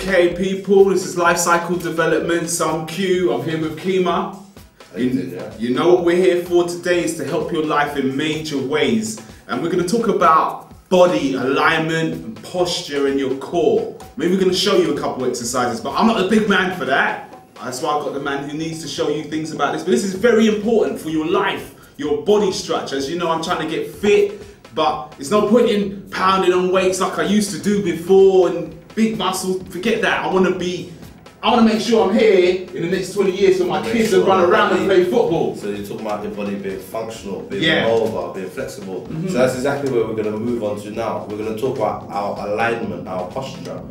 Okay, people, this is Life Cycle Development. So I'm Q, I'm here with Kima. You know what we're here for today is to help your life in major ways. And we're going to talk about body alignment and posture in your core. Maybe we're going to show you a couple of exercises, but I'm not a big man for that. That's why I've got the man who needs to show you things about this. But this is very important for your life, your body structure. As you know, I'm trying to get fit, but it's no point in pounding on weights like I used to do before and big muscles. Forget that. I want to make sure I'm here in the next 20 years so my kids will run around and play football. So you're talking about your body being functional, being mobile, being flexible. So that's exactly where we're going to move on to now. We're going to talk about our alignment, our posture.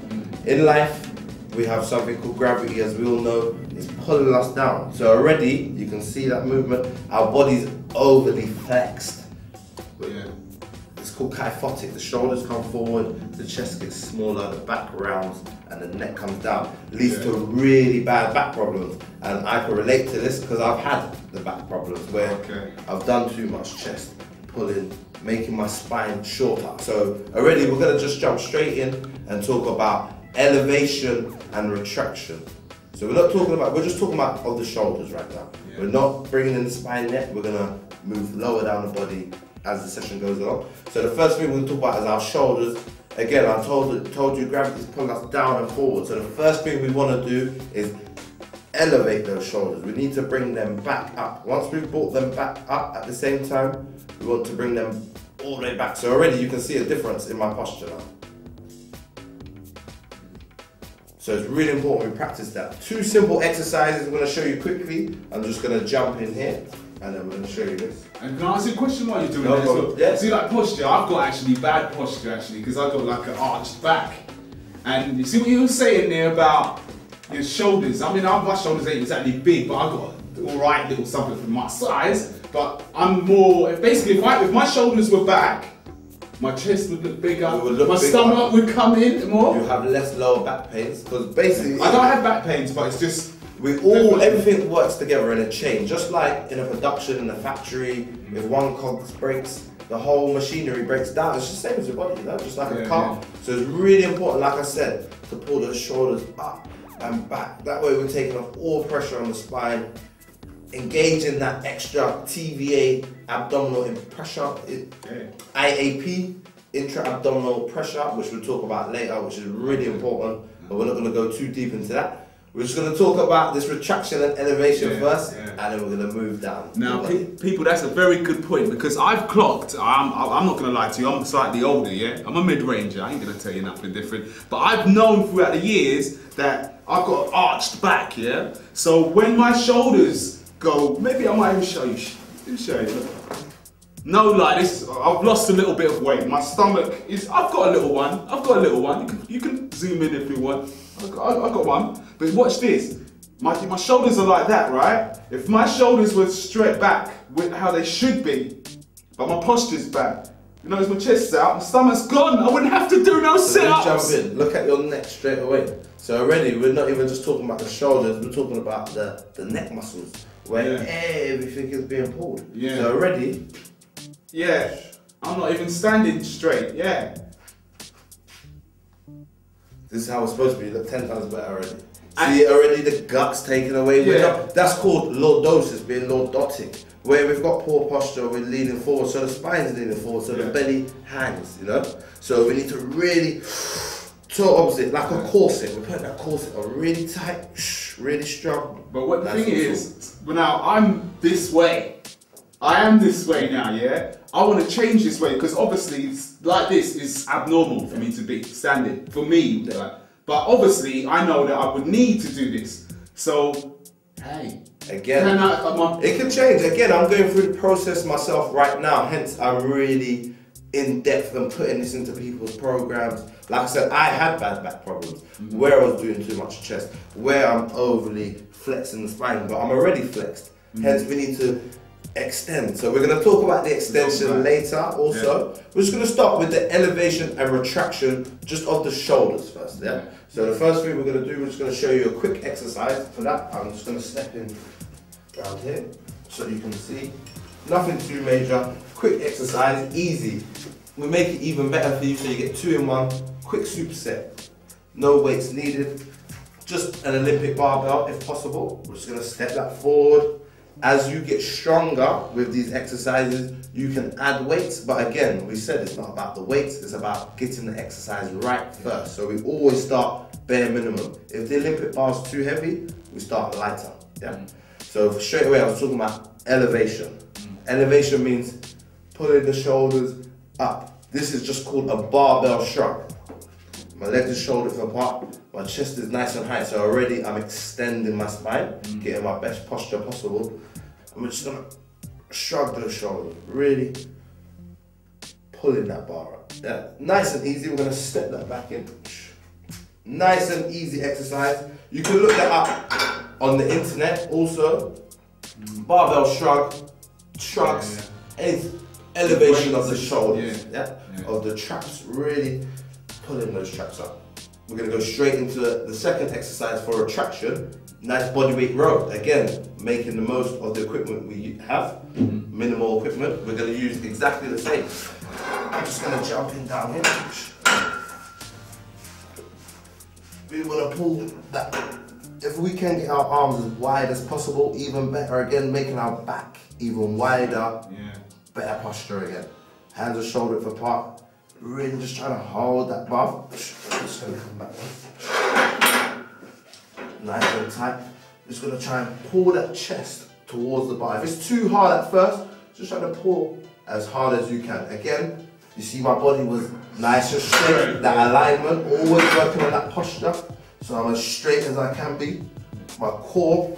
In life, we have something called gravity, as we all know, it's pulling us down. So already, you can see that movement, our body's overly flexed. It's called kyphotic. The shoulders come forward, the chest gets smaller, the back rounds, and the neck comes down. Leads to really bad back problems. And I can relate to this because I've had the back problems where I've done too much chest pulling, making my spine shorter. So already we're gonna just jump straight in and talk about elevation and retraction. So we're just talking about of the shoulders right now. We're not bringing in the spine yet. We're gonna move lower down the body as the session goes along. So the first thing we're going to talk about is our shoulders. Again, I told you gravity is pulling us down and forward. So the first thing we want to do is elevate those shoulders. We need to bring them back up. Once we've brought them back up at the same time, we want to bring them all the way back. So already you can see a difference in my posture now. So it's really important we practice that. Two simple exercises I'm going to show you quickly. I'm just going to jump in here. And then we're going to show you this. And can I ask you a question while you're doing this? So, yeah. See, like posture, I've got actually bad posture because I've got like an arched back. And you see what you were saying there about your shoulders. I mean, my shoulders ain't exactly big, but I've got alright little something for my size. But I'm more, basically if my shoulders were back, my chest would look bigger, my stomach would come in more. You have less lower back pains, because basically... I don't have back pains, but it's just... everything works together in a chain, just like in a production, in a factory. If one cog breaks, the whole machinery breaks down. It's just the same as your body, you know? Just like a car. So it's really important, like I said, to pull those shoulders up and back. That way we're taking off all pressure on the spine, engaging that extra TVA, abdominal pressure, IAP, intra-abdominal pressure, which we'll talk about later, which is really important, but we're not going to go too deep into that. We're just going to talk about this retraction and elevation first, and then we're going to move down. Now, people, that's a very good point, because I've clocked, I'm not going to lie to you, I'm slightly older, yeah? I'm a mid-ranger, I ain't going to tell you nothing different. But I've known throughout the years that I've got an arched back, yeah? So when my shoulders go, maybe I might even show you. No, like this, I've lost a little bit of weight. My stomach is, I've got a little one. You can zoom in if you want. I've got one. But watch this. My shoulders are like that, right? If my shoulders were straight back with how they should be, but my posture's back, you notice my chest's out, my stomach's gone, I wouldn't have to do no sit-ups. Jump in, look at your neck straight away. So already, we're not even just talking about the shoulders, we're talking about the neck muscles, where everything is being pulled. So already, I'm not even standing straight, This is how it's supposed to be, look 10 times better already. See already the guts taken away. That's called lordosis, being lordotic. Where we've got poor posture, we're leaning forward, so the spine's leaning forward, so the belly hangs, you know? So we need to really, so opposite, like a corset. We're putting that corset on really tight, really strong. But what the thing is, well now I'm this way. I am this way now, yeah? I want to change this way, because obviously, like this is abnormal for me to be standing, for me. But obviously, I know that I would need to do this. So, hey. Again, it can change. Again, I'm going through the process myself right now, hence I'm really in depth and putting this into people's programs. Like I said, I had bad back problems, where I was doing too much chest, where I'm overly flexing the spine, but I'm already flexed. Hence, we need to extend. So we're going to talk about the extension later also. We're just going to start with the elevation and retraction just of the shoulders first. So the first thing we're going to do, we're just going to show you a quick exercise. For that, I'm just going to step in around here so you can see. Nothing too major. Quick exercise, easy. We make it even better for you so you get 2 in 1. Quick superset. no weights needed. Just an Olympic barbell if possible. We're just gonna step that forward. As you get stronger with these exercises, you can add weights, but again, we said it's not about the weights, it's about getting the exercise right first. So we always start bare minimum. If the Olympic bar is too heavy, we start lighter. Yeah. So straight away, I was talking about elevation. Elevation means pulling the shoulders up. This is just called a barbell shrug. My legs are shoulder width apart, my chest is nice and high, so already I'm extending my spine, getting my best posture possible. I'm just gonna shrug those shoulders, really pulling that bar up. Yeah, nice and easy. We're gonna step that back in. Nice and easy exercise. You can look that up on the internet also. Barbell shrugs, elevation of the shoulders, of the traps, really pulling those traps up. We're gonna go straight into the second exercise for retraction. Nice bodyweight row. Again, making the most of the equipment we have. Minimal equipment. We're gonna use exactly the same. I'm just gonna jump in down here. We wanna pull that. If we can get our arms as wide as possible, even better. Again, making our back even wider. Better posture again. Hands are shoulder width apart. Really just trying to hold that bar. I'm just gonna come back. Nice and tight. Just gonna try and pull that chest towards the bar. If it's too hard at first, just try to pull as hard as you can. Again, you see my body was nice and straight. That alignment, always working on that posture. So I'm as straight as I can be. My core,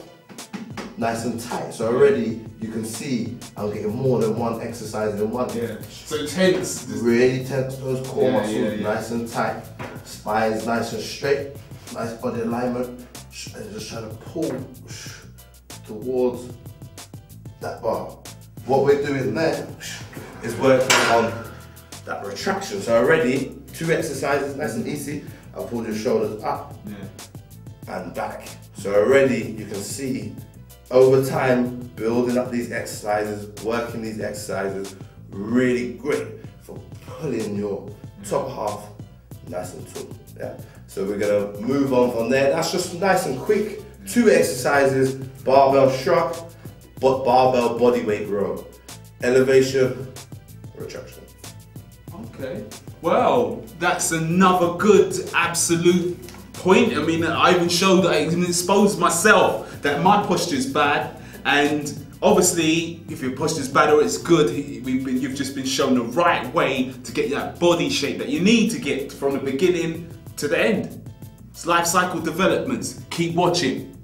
nice and tight. So already you can see I'm getting more than one exercise in one. So tense. Really tense those core muscles, nice and tight. Spine's nice and straight. Nice body alignment. And just trying to pull towards that bar. What we're doing there is working on that retraction. So already, 2 exercises, nice and easy. I pulled your shoulders up and back. So already you can see over time, building up these exercises, working these exercises, really great for pulling your top half nice and tall. Yeah. So we're gonna move on from there. That's just nice and quick. 2 exercises, barbell shrug, but barbell bodyweight row. Elevation, retraction. Okay. Well, that's another good absolute point. I mean, I even showed that I can expose myself that my posture is bad, and obviously, if your posture is bad or it's good, you've just been shown the right way to get that body shape that you need to get from the beginning to the end. It's life cycle developments. Keep watching.